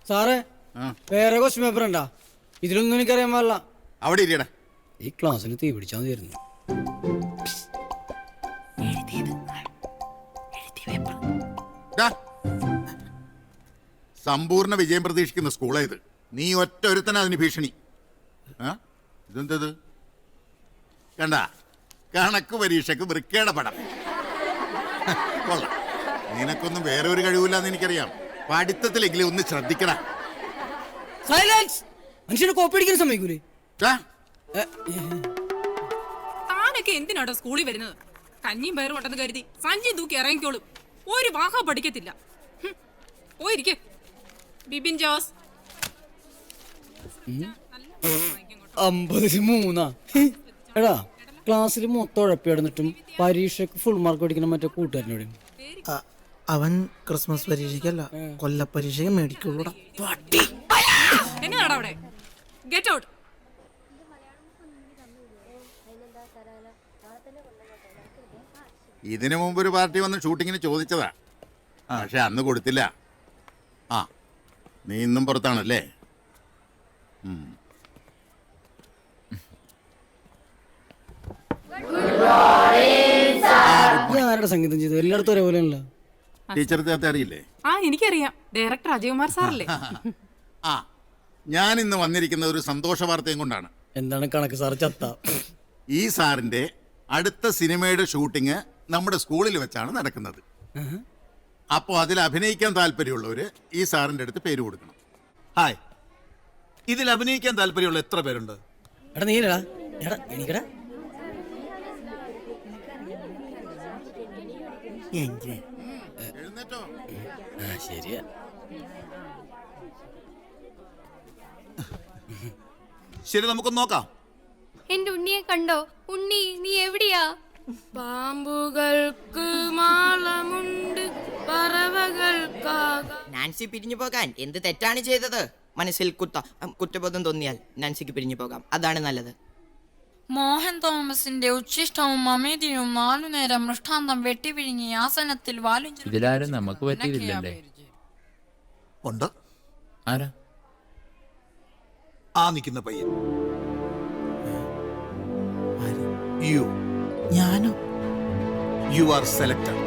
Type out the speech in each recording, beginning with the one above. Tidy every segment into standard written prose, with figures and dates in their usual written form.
സാറേ വേറെ question paper ഉണ്ടാ? ഇതിലൊന്നും എനിക്കറിയാൻ പാടില്ല. അവിടെ ഇരിക്കടാ. ഈ ക്ലാസ്സിൽ തീ പിടിച്ചാൽ മതിയായിരുന്നു. സമ്പൂർണ്ണ വിജയം പ്രതീക്ഷിക്കുന്ന സ്കൂളായത്. നീ ഒറ്റ ഒരുത്തന അതിന് ഭീഷണി. ഇതെന്തത് കണ്ട? കണക്ക് പരീക്ഷക്ക് വൃക്കയുടെ പടം. കൊള്ളാം. നിനക്കൊന്നും വേറെ ഒരു കഴിവില്ലാന്ന് എനിക്കറിയാം. പഠിത്തത്തിലെങ്കിലും ഒന്ന് ശ്രദ്ധിക്കടാ. സൈലൻസ്. മനുഷ്യനെ കോപ്പി അടിക്കാൻ സമ്മതിക്കൂലേ? താനൊക്കെ എന്തിനാടോ സ്കൂളിൽ വരുന്നത്? കഞ്ഞിയും പയറും ഉണ്ടെന്ന് കരുതി സഞ്ചി തൂക്കി ഇറങ്ങിക്കോളും. ഒരു വാഹ പഠിക്കത്തില്ല. പോയിരിക്കെ ബിബിൻ ജോസ്. 53. എടാ, ക്ലാസ്സിൽ മൊത്തം ഉഴപ്പിടന്നിട്ടും പരീക്ഷയ്ക്ക് ഫുൾ മാർക്ക് പഠിക്കണം മറ്റേ കൂട്ടുകാരനോട്. അവൻ ക്രിസ്മസ് പരീക്ഷയ്ക്കല്ല, കൊല്ലപ്പരീക്ഷയ്ക്ക് മേടിക്കുള്ളൂടാ. എന്നതാടാ അവിടെ? Get out. ഇതിനു മുമ്പ് ഒരു പാർട്ടി വന്ന് ഷൂട്ടിങ്ങിന് ചോദിച്ചതാ, പക്ഷെ അന്ന് കൊടുത്തില്ല. ആ, നീ ഇന്നും പുറത്താണല്ലേ? ആരുടെ സംഗീതം ചെയ്തു? എല്ലായിടത്തും ഒരേപോലെയാണല്ലോ. ടീച്ചർക്ക് അറിയില്ലേ? ആ, എനിക്കറിയാം. ഡയറക്ടർ അജയകുമാർ സാറല്ലേ? ആ, ഞാൻ ഇന്ന് വന്നിരിക്കുന്ന ഒരു സന്തോഷ വാർത്തയും കൊണ്ടാണ്. എന്താണ്? കണക്ക് സാർ ചത്ത. ഈ സാറിന്റെ അടുത്ത സിനിമയുടെ ഷൂട്ടിങ് നമ്മുടെ സ്കൂളിൽ വെച്ചാണ് നടക്കുന്നത്. അപ്പോൾ അതിൽ അഭിനയിക്കാൻ താല്പര്യമുള്ളവര് ഈ സാറിന്റെ അടുത്ത് പേര് കൊടുക്കണം. ഹായ്, ഇതിൽ അഭിനയിക്കാൻ താല്പര്യമുള്ള എത്ര പേരുണ്ട്? എടാ നീലടാ, എടാ എനിക്കടാ. എഴുന്നേറ്റോ? ശരിയാ. ശരി, നമുക്കൊന്ന് നോക്കാം. എന്റെ ഉണ്ണിയെ കണ്ടോ? ഉണ്ണി, നീ എവിടെയാ? പാമ്പുകൾക്ക് മാളമുണ്ട്, പറവകൾക്കാക. നാൻസി പിരിഞ്ഞു പോകാൻ എന്ത് തെറ്റാണ് ചെയ്തത്? മനസ്സിൽ കുറ്റബോധം തോന്നിയാൽ നാൻസിക്ക് പിരിഞ്ഞു പോകാം. അതാണ് നല്ലത്. മോഹൻ തോമസിന്റെ ഉച്ഛിഷ്ടവും അമേദിയും 4 നേരം മൃഷ്ടാന്തം വെട്ടിവിഴുങ്ങി ആസനത്തിൽ ഇതിലാരും നമുക്ക് പറ്റിയതില്ലല്ലേ? ഉണ്ട്. ആരാ? ആ നിൽക്കുന്ന പയ്യൻ. ഞാനോ? You are selected.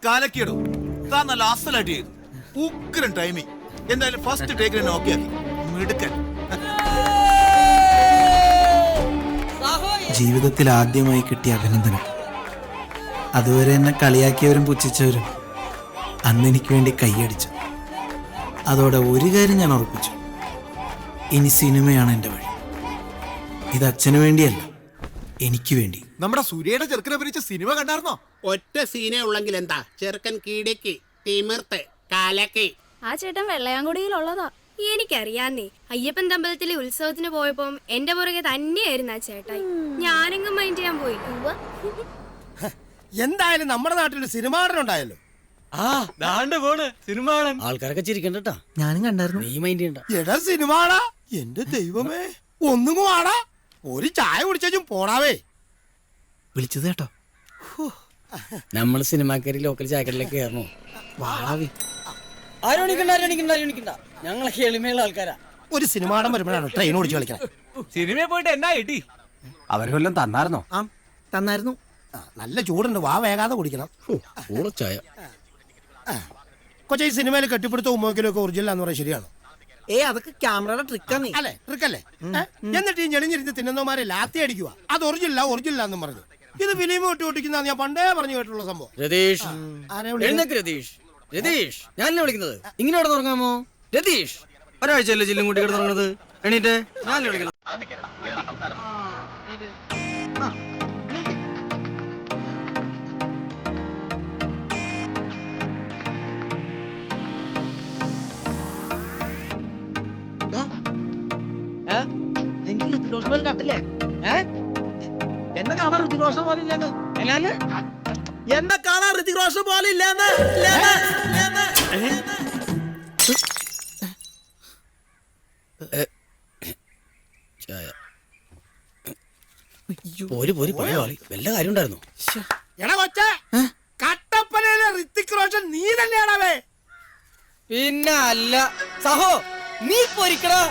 കാലക്കിയടോ, താൻ നല്ല അസലായിട്ട് ചെയ്തു. ഉഗ്രൻ ടൈമിങ്. എന്തായാലും ഫസ്റ്റ് ടേക്കിന് നോക്കി മിടുക്കൻ. ജീവിതത്തിൽ ആദ്യമായി കിട്ടിയ അഭിനന്ദനം. അതുവരെ എന്നെ കളിയാക്കിയവരും പുച്ഛിച്ചവരും അന്ന് എനിക്ക് വേണ്ടി കൈയടിച്ചു. അതോടെ ഒരു കാര്യം ഞാൻ ഉറപ്പിച്ചു, ഇനി സിനിമയാണ് എൻ്റെ വഴി. ഇത് അച്ഛന് വേണ്ടിയല്ല, എനിക്ക് വേണ്ടി. നമ്മുടെ സൂര്യയുടെ ചെറുക്കനെ പിരിച്ച സിനിമ കണ്ടായിരുന്നോ? ഒറ്റ സീനേ ഉള്ളെങ്കിൽ എന്താ, ചെറുക്കൻ കീടേക്ക് തിമിർത്ത് കാലക്ക്. ആ ചേട്ടൻ വെള്ളയാങ്കുടിയിലുള്ളതാ. എനിക്കറിയാന്നേ. അയ്യപ്പൻ തമ്പലത്തിലെ ഉത്സവത്തിന് പോയപ്പം എന്റെ പുറകെ തന്നെയായിരുന്നു ആ ചേട്ടായി. ഞാനെങ്ങും മൈൻഡ് ചെയ്യാൻ പോയി. എന്തായാലും നമ്മുടെ നാട്ടിൽ സിനിമാടനുണ്ടായല്ലോ. ആൾക്കാരൊക്കെ ചിരിക്കണ്ടട്ടാ. ഞാനും കണ്ടായിരുന്നു. നീ മൈൻഡ് ചെയ്യണ്ട. എടാ സിനിമാടാ, എന്റെ ദൈവമേ, ഒന്നും ആടാ. ഒരു ചായ കുടിച്ചും പോടാവേ. വിളിച്ചത് കേട്ടോ? നമ്മള് സിനിമാക്കാരി ലോക്കൽ ചായക്കടയിലേക്ക് കയറണോ? ആരും എണിക്കണ്ട. ഞങ്ങളൊക്കെ എളിമയുള്ള ആൾക്കാരാ. ഒരു സിനിമാടൻ വരുമ്പോഴാണ് ട്രെയിൻ ഓടിച്ച് കളിക്കണം. സിനിമയിൽ പോയിട്ട് എന്നാ കിട്ടി? അവര് വല്ലതും തന്നായിരുന്നോ? ആ, തന്നായിരുന്നു. നല്ല ചൂടുണ്ട്, വാ വേഗാതെ കുടിക്കണം. ചായ കൊച്ചി സിനിമയിൽ കെട്ടിപ്പിടുത്ത ഉമ്മക്കിലൊക്കെ ഒറിജിനലാന്ന് പറയാൻ ശരിയാണോ? അതൊക്കെ ക്യാമറയുടെ ട്രിക്കാണ്. അല്ലേ, ട്രിക്കല്ലേ? എന്നിട്ട് ഈ ഞെളിഞ്ഞിരുന്ന് തിന്നുന്നവന്മാരെ ലാത്തി അടിക്കുക. അത് ഒറിജിനലാന്നും പറഞ്ഞു. ഇത് ഫിലിം ഒട്ടിക്കുന്ന ഞാൻ പണ്ടേ പറഞ്ഞു കേട്ടുള്ള സംഭവം. രതീഷ്, രതീഷ്, ഞാനല്ലേ വിളിക്കുന്നത്? ഇങ്ങനെ ഇവിടെ തുടങ്ങാമോ? രതീഷ്, ഒരാഴ്ചയല്ലേ ചില്ലും കൂട്ടി കിടന്ന് തുടങ്ങുന്നത്? എണീറ്റ്, ഞാനല്ലേ വിളിക്കുന്നത്? താജ്മഹൽ കണ്ടില്ലേ? എന്നെ കാണാൻ ഋതിക് റോഷൻ പോലെ ഇല്ലെന്ന്. എന്നെ കാണാൻ ഋതിക് റോഷൻ പോലെ ഇല്ലെന്ന്. പോരി പോരി പഴയ കളി വല്ല കാര്യം ഉണ്ടായിരുന്നു. എടാ കൊച്ചേ, കട്ടപ്പനയിലെ ഋതിക് റോഷൻ നീ തന്നെയാണവേ. പിന്നെ അല്ല സഹോ, നീ പൊരിക്കടാ.